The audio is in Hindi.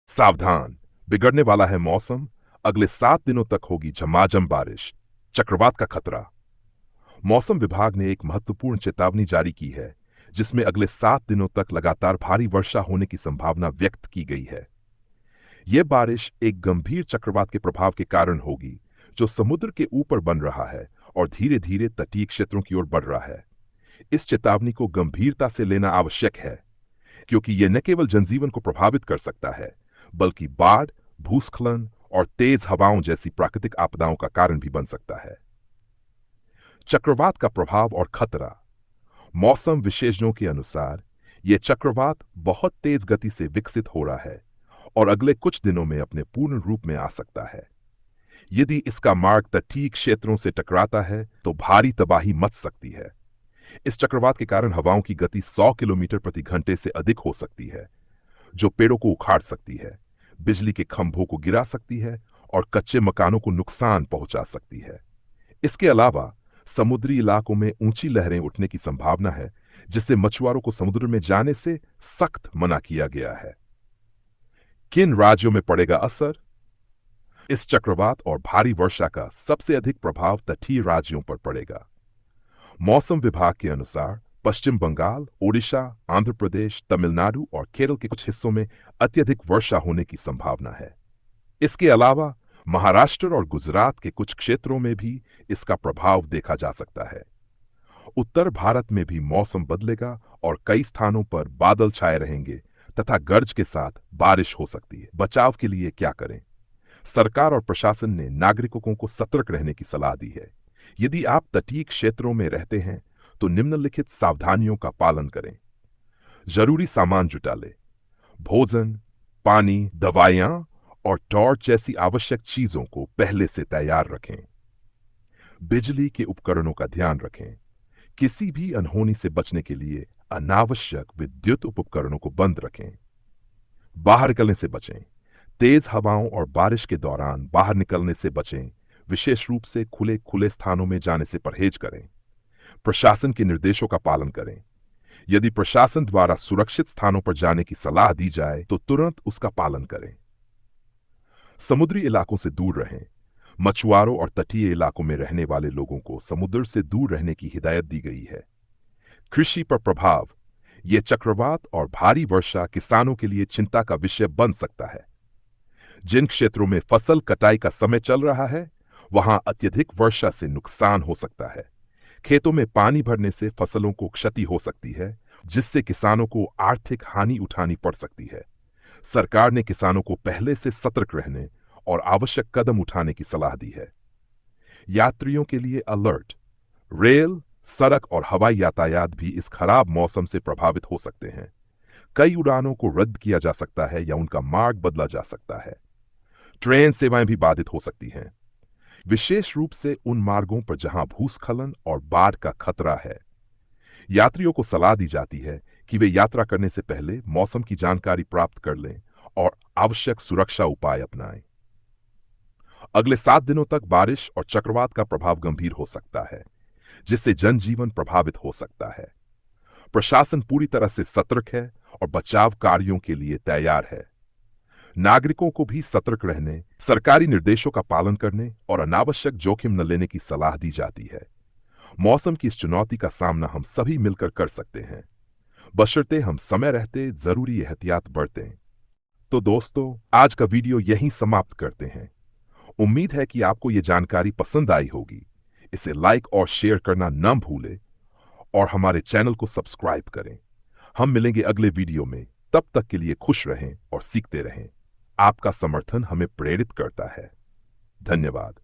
सावधान, बिगड़ने वाला है मौसम। अगले 7 दिनों तक होगी झमाझम बारिश। चक्रवात का खतरा। मौसम विभाग ने एक महत्वपूर्ण चेतावनी जारी की है, जिसमें अगले 7 दिनों तक लगातार भारी वर्षा होने की संभावना व्यक्त की गई है। यह बारिश एक गंभीर चक्रवात के प्रभाव के कारण होगी, जो समुद्र के ऊपर बन रहा है और धीरे धीरे तटीय क्षेत्रों की ओर बढ़ रहा है। इस चेतावनी को गंभीरता से लेना आवश्यक है, क्योंकि यह न केवल जनजीवन को प्रभावित कर सकता है, बल्कि बाढ़, भूस्खलन और तेज हवाओं जैसी प्राकृतिक आपदाओं का कारण भी बन सकता है। चक्रवात का प्रभाव और खतरा। मौसम विशेषज्ञों के अनुसार यह चक्रवात बहुत तेज गति से विकसित हो रहा है और अगले कुछ दिनों में अपने पूर्ण रूप में आ सकता है। यदि इसका मार्ग तटीय क्षेत्रों से टकराता है तो भारी तबाही मच सकती है। इस चक्रवात के कारण हवाओं की गति 100 किलोमीटर प्रति घंटे से अधिक हो सकती है, जो पेड़ों को उखाड़ सकती है, बिजली के खंभों को गिरा सकती है और कच्चे मकानों को नुकसान पहुंचा सकती है। इसके अलावा समुद्री इलाकों में ऊंची लहरें उठने की संभावना है, जिससे मछुआरों को समुद्र में जाने से सख्त मना किया गया है। किन राज्यों में पड़ेगा असर? इस चक्रवात और भारी वर्षा का सबसे अधिक प्रभाव तटीय राज्यों पर पड़ेगा। मौसम विभाग के अनुसार पश्चिम बंगाल, ओडिशा, आंध्र प्रदेश, तमिलनाडु और केरल के कुछ हिस्सों में अत्यधिक वर्षा होने की संभावना है। इसके अलावा महाराष्ट्र और गुजरात के कुछ क्षेत्रों में भी इसका प्रभाव देखा जा सकता है। उत्तर भारत में भी मौसम बदलेगा और कई स्थानों पर बादल छाए रहेंगे तथा गर्ज के साथ बारिश हो सकती है। बचाव के लिए क्या करें? सरकार और प्रशासन ने नागरिकों को सतर्क रहने की सलाह दी है। यदि आप तटीय क्षेत्रों में रहते हैं तो निम्नलिखित सावधानियों का पालन करें। जरूरी सामान जुटा लें। भोजन, पानी, दवाइयां और टॉर्च जैसी आवश्यक चीजों को पहले से तैयार रखें। बिजली के उपकरणों का ध्यान रखें। किसी भी अनहोनी से बचने के लिए अनावश्यक विद्युत उपकरणों को बंद रखें। बाहर निकलने से बचें। तेज हवाओं और बारिश के दौरान बाहर निकलने से बचें। विशेष रूप से खुले खुले स्थानों में जाने से परहेज करें। प्रशासन के निर्देशों का पालन करें। यदि प्रशासन द्वारा सुरक्षित स्थानों पर जाने की सलाह दी जाए तो तुरंत उसका पालन करें। समुद्री इलाकों से दूर रहें। मछुआरों और तटीय इलाकों में रहने वाले लोगों को समुद्र से दूर रहने की हिदायत दी गई है। कृषि पर प्रभाव। यह चक्रवात और भारी वर्षा किसानों के लिए चिंता का विषय बन सकता है। जिन क्षेत्रों में फसल कटाई का समय चल रहा है, वहां अत्यधिक वर्षा से नुकसान हो सकता है। खेतों में पानी भरने से फसलों को क्षति हो सकती है, जिससे किसानों को आर्थिक हानि उठानी पड़ सकती है। सरकार ने किसानों को पहले से सतर्क रहने और आवश्यक कदम उठाने की सलाह दी है। यात्रियों के लिए अलर्ट। रेल, सड़क और हवाई यातायात भी इस खराब मौसम से प्रभावित हो सकते हैं। कई उड़ानों को रद्द किया जा सकता है या उनका मार्ग बदला जा सकता है। ट्रेन सेवाएं भी बाधित हो सकती हैं, विशेष रूप से उन मार्गों पर जहां भूस्खलन और बाढ़ का खतरा है। यात्रियों को सलाह दी जाती है कि वे यात्रा करने से पहले मौसम की जानकारी प्राप्त कर लें और आवश्यक सुरक्षा उपाय अपनाएं। अगले 7 दिनों तक बारिश और चक्रवात का प्रभाव गंभीर हो सकता है, जिससे जनजीवन प्रभावित हो सकता है। प्रशासन पूरी तरह से सतर्क है और बचाव कार्यों के लिए तैयार है। नागरिकों को भी सतर्क रहने, सरकारी निर्देशों का पालन करने और अनावश्यक जोखिम न लेने की सलाह दी जाती है। मौसम की इस चुनौती का सामना हम सभी मिलकर कर सकते हैं, बशर्ते हम समय रहते जरूरी एहतियात बरतें। तो दोस्तों, आज का वीडियो यहीं समाप्त करते हैं। उम्मीद है कि आपको ये जानकारी पसंद आई होगी। इसे लाइक और शेयर करना न भूलें और हमारे चैनल को सब्सक्राइब करें। हम मिलेंगे अगले वीडियो में। तब तक के लिए खुश रहें और सीखते रहें। आपका समर्थन हमें प्रेरित करता है। धन्यवाद।